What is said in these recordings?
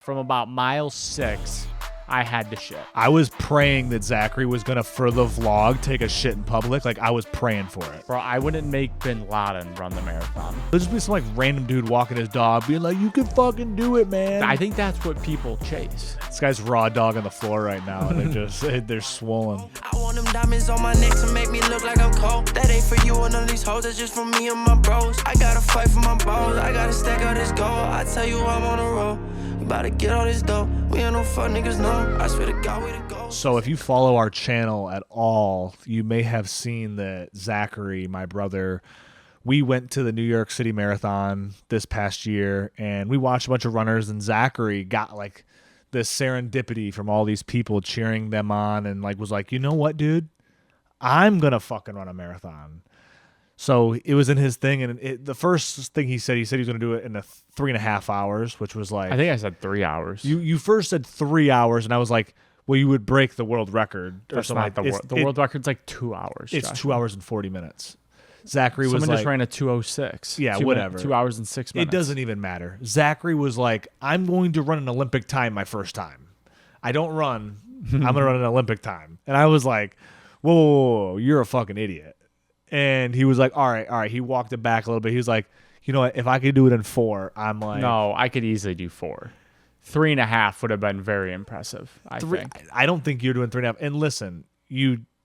From about mile 6, I had to shit. I was praying that Zachary was going to, for the vlog, take a shit in public. Like, I was praying for it. Bro, I wouldn't make Bin Laden run the marathon. There'd just be some, like, random dude walking his dog being like, you can fucking do it, man. I think that's what people chase. This guy's raw dog on the floor right now. And they're swollen. I want them diamonds on my neck to make me look like I'm cold. That ain't for you and none of these hoes, that's just for me and my bros. I gotta fight for my balls, I gotta stack out this gold. I tell you I'm on a roll. We about to get all this dough. We ain't no fuck niggas, no. I swear to God, we the go. So if you follow our channel at all, you may have seen that Zachary, my brother, we went to the New York City Marathon this past year, and we watched a bunch of runners, and Zachary got like this serendipity from all these people cheering them on, and like was like, you know what, dude? I'm going to fucking run a marathon. So it was in his thing, and the first thing he said he was going to do it in 3.5 hours, which was like... I think I said 3 hours. You first said 3 hours, and I was like, well, you would break the world record. That's not the world record's like 2 hours. It's Josh. 2 hours and 40 minutes. Zachary was Someone like... just ran a 2:06. Yeah, whatever. 2 hours and 6 minutes. It doesn't even matter. Zachary was like, I'm going to run an Olympic time my first time. I don't run. I'm going to run an Olympic time. And I was like, whoa, you're a fucking idiot. And he was like, all right. He walked it back a little bit. He was like, you know what? If I could do it in 4, I'm like... No, I could easily do 4. 3.5 would have been very impressive, I think. I don't think you're doing 3.5. And listen,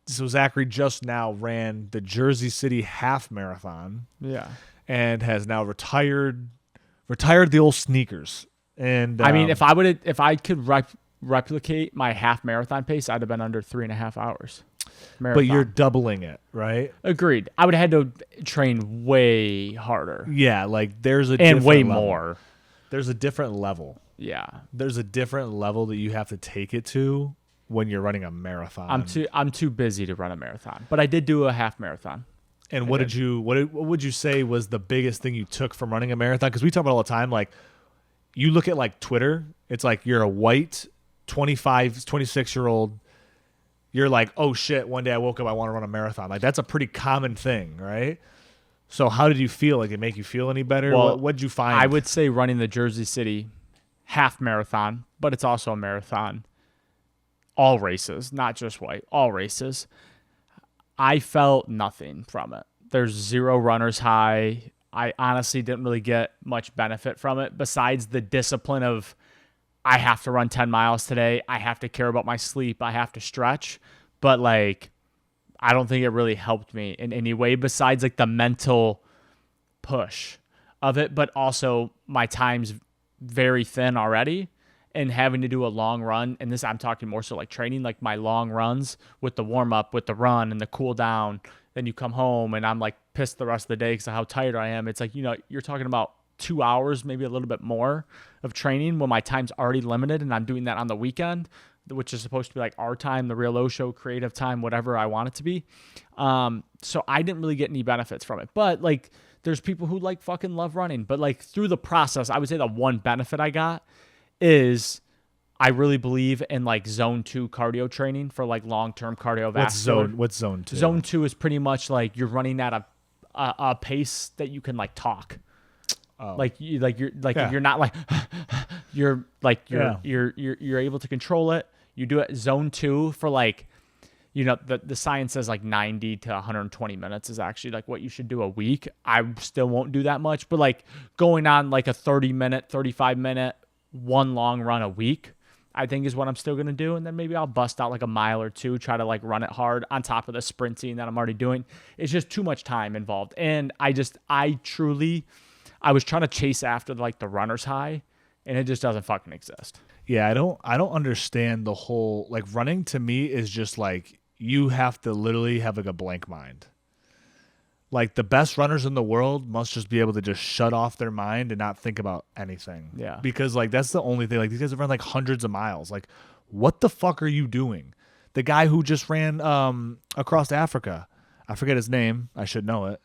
so Zachary just now ran the Jersey City half marathon. Yeah. And has now retired the old sneakers. And I mean, if I could replicate my half marathon pace, I'd have been under 3.5 hours. Marathon. But you're doubling it, right? Agreed. I would have had to train way harder. Yeah, like there's a and way level. more. There's a different level. Yeah. There's a different level that you have to take it to when you're running a marathon. I'm too busy to run a marathon, but I did do a half marathon. And what would you say was the biggest thing you took from running a marathon? Because we talk about it all the time. Like, you look at like Twitter, it's like you're a white 25, 26-year-old. You're like, oh shit, one day I woke up, I want to run a marathon. Like, that's a pretty common thing, right? So how did you feel? Like, it make you feel any better? Well, what'd you find? I would say running the Jersey City half marathon, but it's also a marathon. All races, not just white, all races. I felt nothing from it. There's 0 runner's high. I honestly didn't really get much benefit from it besides the discipline of, I have to run 10 miles today. I have to care about my sleep. I have to stretch. But, like, I don't think it really helped me in any way besides, like, the mental push of it. But also, my time's very thin already. And having to do a long run, and this I'm talking more so like training, like my long runs with the warm-up, with the run and the cool down. Then you come home, and I'm, like, pissed the rest of the day because of how tired I am. It's like, you're talking about 2 hours, maybe a little bit more of training when my time's already limited, and I'm doing that on the weekend, which is supposed to be like our time, the real Oshow creative time, whatever I want it to be. So I didn't really get any benefits from it. But, like, there's people who, like, fucking love running. But, like, through the process, I would say the one benefit I got is I really believe in, like, zone 2 cardio training for, like, long-term cardiovascular. What's zone 2? Zone 2 is pretty much like you're running at a pace that you can, like, talk. Oh. You're not like you're able to control it. You do it zone 2 for, like, the science says like 90 to 120 minutes is actually like what you should do a week. I still won't do that much, but, like, going on like a 30-minute, 35-minute, one long run a week, I think is what I'm still going to do. And then maybe I'll bust out like a mile or 2, try to, like, run it hard on top of the sprinting that I'm already doing. It's just too much time involved. And I was trying to chase after, like, the runner's high, and it just doesn't fucking exist. Yeah, I don't understand the whole, like, running to me is just like you have to literally have, like, a blank mind. Like, the best runners in the world must just be able to just shut off their mind and not think about anything. Yeah. Because, like, that's the only thing. Like, these guys have run, like, hundreds of miles. Like, what the fuck are you doing? The guy who just ran across Africa, I forget his name. I should know it.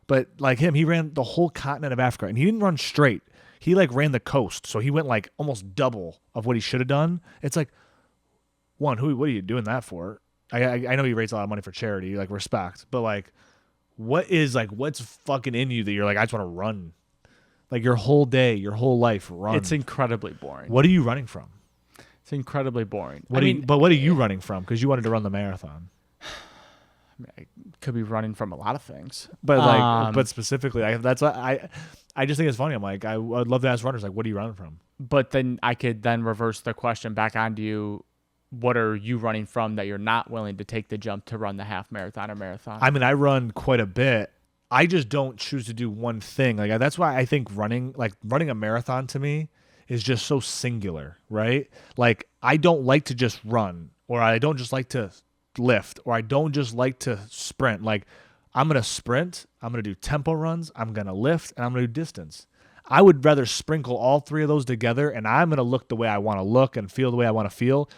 But, like, he ran the whole continent of Africa, and he didn't run straight. He, like, ran the coast, so he went, like, almost double of what he should have done. It's like, one, what are you doing that for? I know he raised a lot of money for charity, like, respect, but, like, what's fucking in you that you're like, I just want to run? Like your whole day, your whole life run. It's incredibly boring. What are you running from? It's incredibly boring. But what are you running from? Because you wanted to run the marathon. I could be running from a lot of things. But specifically, that's what I just think it's funny. I'm like, I would love to ask runners, like, what are you running from? But then I could then reverse the question back onto you. What are you running from that you're not willing to take the jump to run the half marathon or marathon? I mean, I run quite a bit. I just don't choose to do one thing. Like that's why I think running a marathon to me is just so singular, right? Like I don't like to just run, or I don't just like to lift, or I don't just like to sprint. Like I'm going to sprint, I'm going to do tempo runs, I'm going to lift, and I'm going to do distance. I would rather sprinkle all three of those together, and I'm going to look the way I want to look and feel the way I want to feel.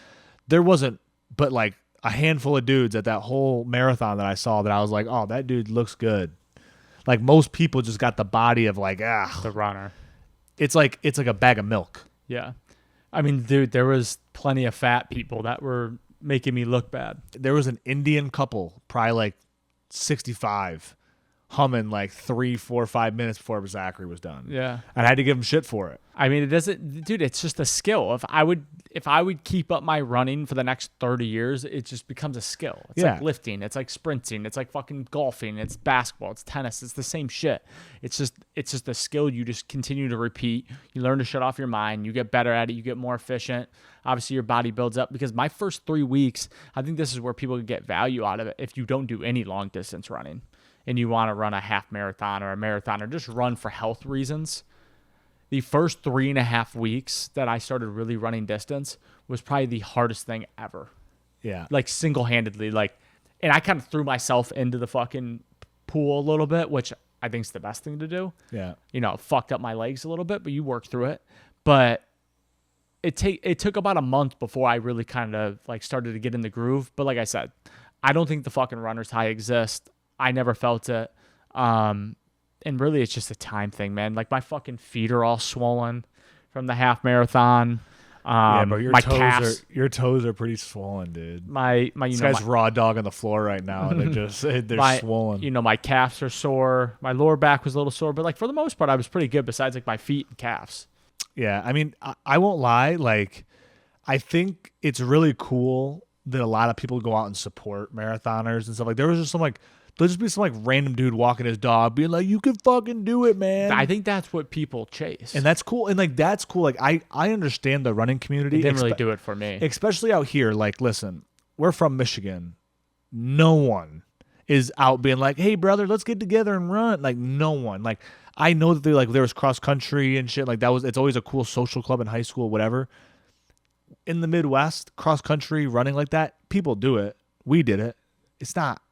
There wasn't but like a handful of dudes at that whole marathon that I saw that I was like, oh, that dude looks good. Like most people just got the body of like, the runner. It's like a bag of milk. Yeah. I mean, dude, there was plenty of fat people that were making me look bad. There was an Indian couple, probably like 65, humming like 3, 4, 5 minutes before Zachary was done. Yeah. And I had to give him shit for it. I mean, it doesn't, dude, it's just a skill. If I would keep up my running for the next 30 years, it just becomes a skill. It's like lifting, it's like sprinting, it's like fucking golfing, it's basketball, it's tennis, it's the same shit. It's just a skill you just continue to repeat. You learn to shut off your mind, you get better at it, you get more efficient. Obviously your body builds up, because my first 3 weeks, I think this is where people get value out of it. If you don't do any long distance running and you want to run a half marathon or a marathon or just run for health reasons, the first 3.5 weeks that I started really running distance was probably the hardest thing ever. Yeah. Like single-handedly, and I kind of threw myself into the fucking pool a little bit, which I think is the best thing to do. Yeah. You know, it fucked up my legs a little bit, but you work through it. But it took about a month before I really kind of like started to get in the groove. But like I said, I don't think the fucking runner's high exists. I never felt it. And really, it's just a time thing, man. Like, my fucking feet are all swollen from the half marathon. But your calves, toes are pretty swollen, dude. This guy's raw dog on the floor right now, and they're swollen. You know, my calves are sore. My lower back was a little sore, but like for the most part, I was pretty good. Besides like my feet and calves. Yeah, I mean, I won't lie. Like, I think it's really cool that a lot of people go out and support marathoners and stuff. Like, there'll just be some like random dude walking his dog being like, you can fucking do it, man. I think that's what people chase. And that's cool. And like, that's cool. Like I understand the running community. It didn't really do it for me. Especially out here. Like, listen, we're from Michigan. No one is out being like, hey brother, let's get together and run. Like no one. Like I know that there was cross country and shit. Like it's always a cool social club in high school, whatever. In the Midwest, cross country running like that, people do it. We did it. It's not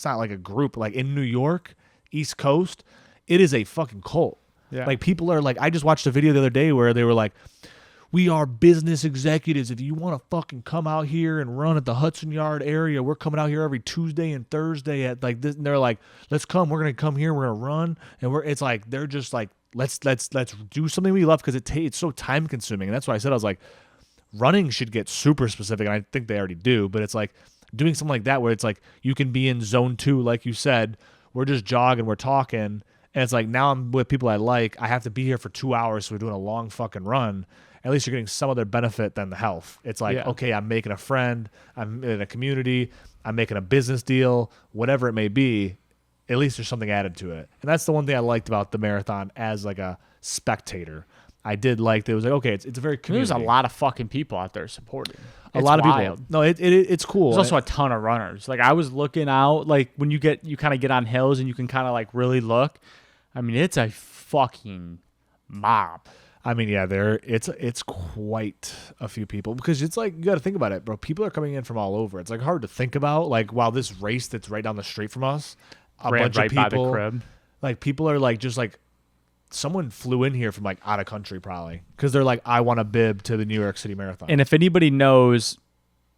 like a group. Like in New York, East Coast, it is a fucking cult. Yeah. Like people are like, I just watched a video the other day where they were like, we are business executives. If you want to fucking come out here and run at the Hudson Yard area, we're coming out here every Tuesday and Thursday at like this. And they're like, let's come. We're going to come here. We're going to run. And it's like, they're just like, let's do something we love, because it's so time consuming. And that's why I said, I was like, running should get super specific. And I think they already do, but it's like, doing something like that where it's like you can be in zone 2, like you said, we're just jogging, we're talking, and it's like now I'm with people I like. I have to be here for 2 hours, so we're doing a long fucking run. At least you're getting some other benefit than the health. It's like, okay, I'm making a friend, I'm in a community, I'm making a business deal, whatever it may be. At least there's something added to it. And that's the one thing I liked about the marathon as like a spectator. I did like that. It was like, okay, it's a very community. There's a lot of fucking people out there supporting. A lot of people. No, it's cool. There's also a ton of runners. Like I was looking out, like when you kind of get on hills and you can kind of like really look. I mean, it's a fucking mob. I mean, yeah, it's quite a few people, because it's like, you got to think about it, bro. People are coming in from all over. It's like hard to think about. Like, wow, this race that's right down the street from us, a bunch of people, by the crib. Like people are like just like. Someone flew in here from like out of country probably, because they're like, I want a bib to the New York City Marathon. And if anybody knows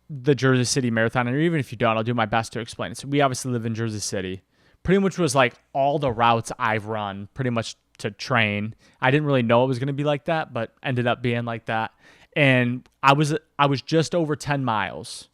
the Jersey City Marathon, or even if you don't, I'll do my best to explain it. So we obviously live in Jersey City. Pretty much was like all the routes I've run pretty much to train. I didn't really know it was going to be like that, but ended up being like that. And I was just over 10 miles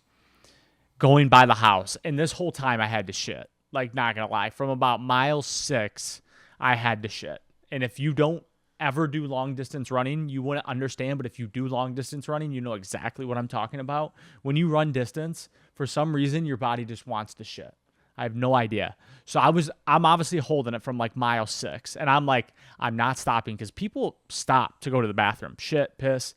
going by the house. And this whole time I had to shit. Like, not going to lie. From about mile 6, I had to shit. And if you don't ever do long distance running, you wouldn't understand. But if you do long distance running, you know exactly what I'm talking about. When you run distance, for some reason, your body just wants to shit. I have no idea. So I'm obviously holding it from like mile 6. And I'm like, I'm not stopping because people stop to go to the bathroom, shit, piss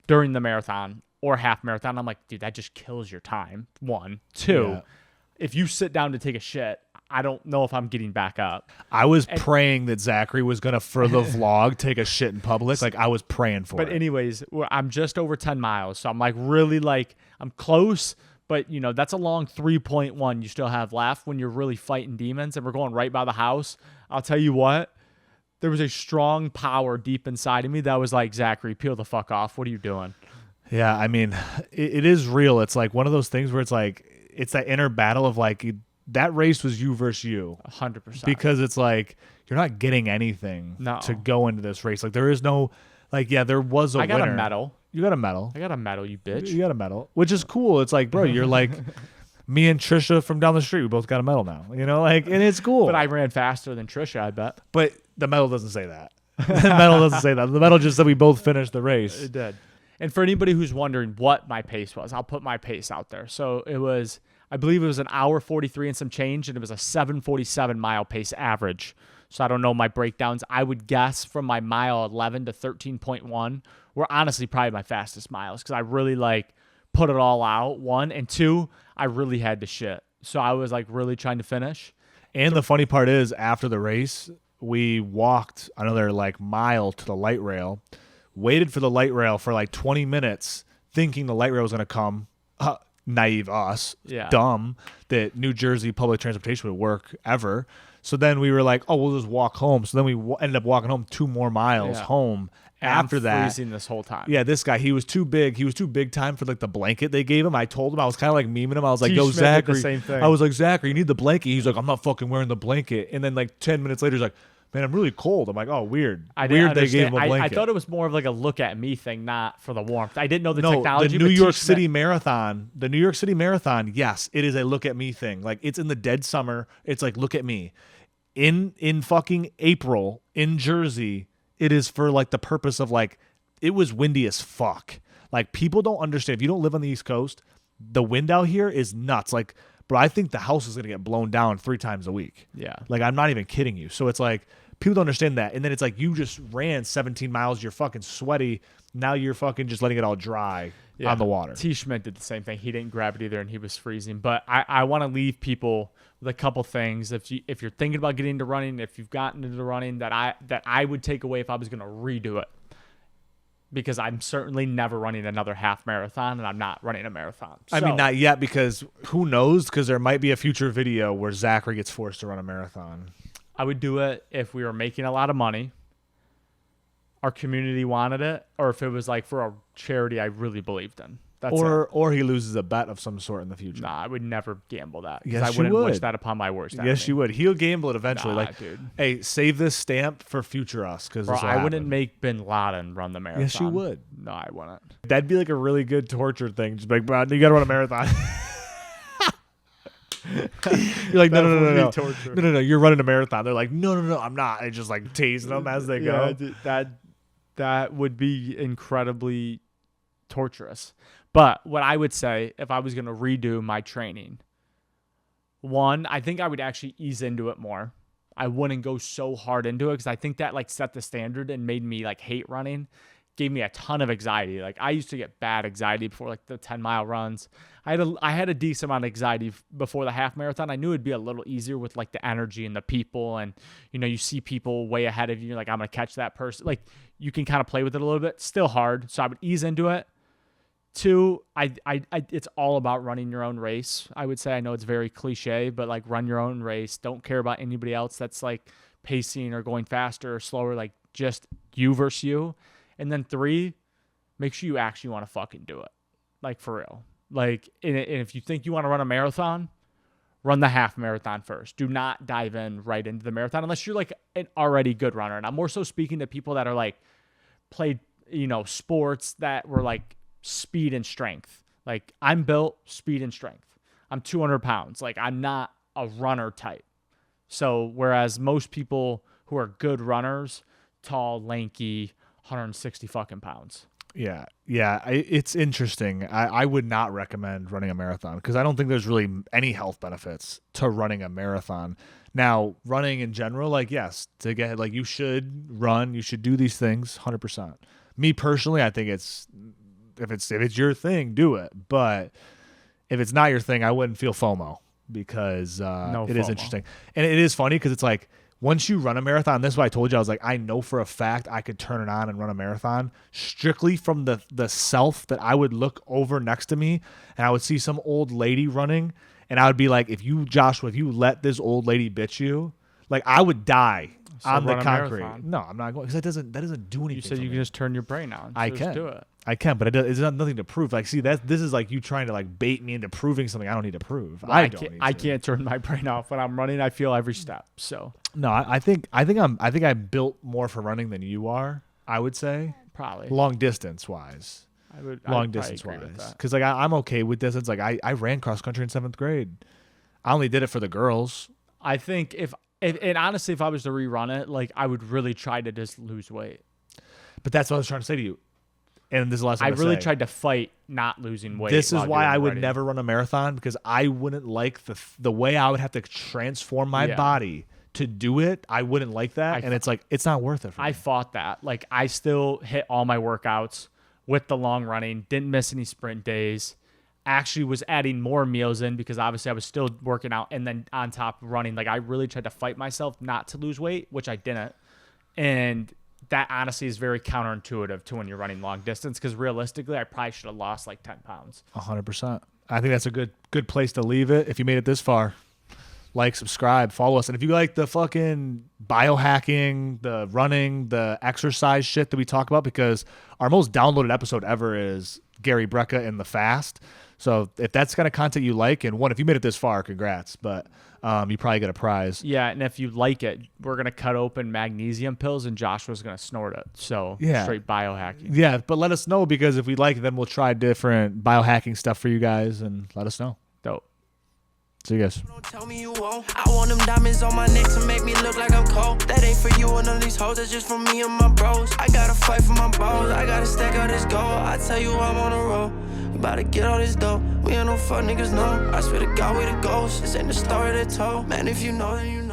during the marathon or half marathon. I'm like, dude, that just kills your time. 1, 2, if you sit down to take a shit, I don't know if I'm getting back up. I was praying that Zachary was going to, for the vlog, take a shit in public. Like, I was praying for it. But anyways, I'm just over 10 miles. So I'm like really like, I'm close. But, you know, that's a long 3.1 you still have left when you're really fighting demons. And we're going right by the house. I'll tell you what, there was a strong power deep inside of me that was like, Zachary, peel the fuck off. What are you doing? Yeah, I mean, it is real. It's like one of those things where it's like, it's that inner battle of like, that race was you versus you. 100%. Because it's like, you're not getting anything to go into this race. Like, there is no, like, yeah, there was a winner. I got a medal. You got a medal. I got a medal, you bitch. You got a medal, which is cool. It's like, bro, you're like me and Trisha from down the street. We both got a medal now, you know, like, and it's cool. But I ran faster than Trisha, I bet. But the medal doesn't say that. The medal doesn't say that. The medal just said we both finished the race. It did. And for anybody who's wondering what my pace was, I'll put my pace out there. So it was, I believe it was an hour 43 and some change, and it was a 7:47 mile pace average. So I don't know my breakdowns. I would guess from my mile 11 to 13.1 were honestly probably my fastest miles because I really like put it all out, 1. And 2, I really had to shit. So I was like really trying to finish. And the funny part is, after the race, we walked another like mile to the light rail, waited for the light rail for like 20 minutes, thinking the light rail was going to come. Naive us, dumb that New Jersey public transportation would work ever. So then we were like, oh, we'll just walk home. So then we ended up walking home 2 more miles home. And after I'm that, freezing this whole time. Yeah, this guy, he was too big. He was too big time for like the blanket they gave him. I told him, I was kind of like memeing him. I was like, yo, Zachary. The same thing. I was like, Zachary, you need the blanket. He's like, I'm not fucking wearing the blanket. And then like 10 minutes later, he's like, man, I'm really cold. I'm like, oh, weird. Weird they gave him a blanket. I thought it was more of like a look at me thing, not for the warmth. I didn't know the technology. The New York City Marathon, yes, it is a look at me thing. Like, it's in the dead summer. It's like, look at me. In fucking April in Jersey, it is for like the purpose of like, it was windy as fuck. Like, people don't understand. If you don't live on the East Coast, the wind out here is nuts. Like, bro, I think the house is going to get blown down 3 times a week. Yeah. Like, I'm not even kidding you. So it's like, people don't understand that. And then it's like, you just ran 17 miles. You're fucking sweaty. Now you're fucking just letting it all dry on the water. T. Schmidt did the same thing. He didn't grab it either, and he was freezing. But I want to leave people with a couple things. If you're thinking about getting into running, if you've gotten into running, that I would take away if I was going to redo it. Because I'm certainly never running another half marathon, and I'm not running a marathon. I mean, not yet, because who knows? Because there might be a future video where Zachary gets forced to run a marathon. I would do it if we were making a lot of money, our community wanted it, or if it was like for a charity I really believed in. That's or he loses a bet of some sort in the future. Nah, I would never gamble that. Yes, I wouldn't wish that upon my worst enemy. Yes, you would. He'll gamble it eventually. Nah, like, dude. Hey, save this stamp for future us, because I wouldn't make Bin Laden run the marathon. Yes, you would. No, I wouldn't. That'd be like a really good torture thing. Just like, bro, you got to run a marathon. You're like, no. You're running a marathon. They're like, no, I'm not. And just like tasing them as they go. That would be incredibly torturous. But what I would say, if I was going to redo my training, 1, I think I would actually ease into it more. I wouldn't go so hard into it, because I think that like set the standard and made me like hate running. Gave me a ton of anxiety. Like, I used to get bad anxiety before like the 10-mile runs. I had a decent amount of anxiety before the half marathon. I knew it'd be a little easier with like the energy and the people, and you know, you see people way ahead of you. You're like, I'm gonna catch that person. Like, you can kind of play with it a little bit. Still hard, so I would ease into it. 2, it's all about running your own race. I would say, I know it's very cliche, but like, run your own race. Don't care about anybody else that's like pacing or going faster or slower. Like, just you versus you. And then 3, make sure you actually want to fucking do it. Like, for real. Like, and if you think you want to run a marathon, run the half marathon first. Do not dive in right into the marathon unless you're like an already good runner. And I'm more so speaking to people that are like played, sports that were like speed and strength. Like, I'm built speed and strength. I'm 200 pounds. Like, I'm not a runner type. So whereas most people who are good runners tall, lanky, 160 fucking pounds. Yeah. It's interesting. I would not recommend running a marathon because I don't think there's really any health benefits to running a marathon. Now, running in general, like, yes, to get, like, you should run, you should do these things 100%. Me personally, I think if it's your thing, do it. But if it's not your thing, I wouldn't feel FOMO because it is interesting. And it is funny because it's like, once you run a marathon, this is what I told you. I was like, I know for a fact I could turn it on and run a marathon strictly from the self that I would look over next to me and I would see some old lady running and I would be like, if you let this old lady bitch you, like, I would die on the concrete. No, I'm not going because that doesn't do anything. You said you can just turn your brain on. So I just can do it. I can, but it's not nothing to prove. Like, see, this is like you trying to like bait me into proving something I don't need to prove. Well, I can't turn my brain off when I'm running. I feel every step. So no, I think I'm built more for running than you are. I would say probably long distance wise. Long distance wise, because like I'm okay with distance. Like I ran cross country in 7th grade. I only did it for the girls. I think and honestly, if I was to rerun it, like, I would really try to just lose weight. But that's what I was trying to say to you. And this is the last thing I really tried to fight not losing weight. This is why I would never run a marathon because I wouldn't like the way I would have to transform my body to do it. I wouldn't like that. And it's like, it's not worth it for me. I fought that. Like, I still hit all my workouts with the long running, didn't miss any sprint days. Actually was adding more meals in because obviously I was still working out and then on top running. Like, I really tried to fight myself not to lose weight, which I didn't. And that honestly is very counterintuitive to when you're running long distance because realistically, I probably should have lost like 10 pounds. 100%. I think that's a good place to leave it. If you made it this far, like, subscribe, follow us. And if you like the fucking biohacking, the running, the exercise shit that we talk about, because our most downloaded episode ever is Gary Brecka and the fast. So if that's kind of content you like, and if you made it this far, congrats. But you probably get a prize. Yeah, and if you like it, we're going to cut open magnesium pills, and Joshua's going to snort it. So straight biohacking. Yeah, but let us know, because if we like it, then we'll try different biohacking stuff for you guys, and let us know. Dope. See you guys. Don't tell me you won't. I want them diamonds on my neck to make me look like I'm cold. That ain't for you and none of these hoes, that's just for me and my bros. I gotta fight for my balls, I gotta stack out this gold. I tell you I'm on a roll, we about to get all this dough. We ain't no fuck niggas, no. I swear to God we the ghosts, this ain't the story they told. Man, if you know, then you know.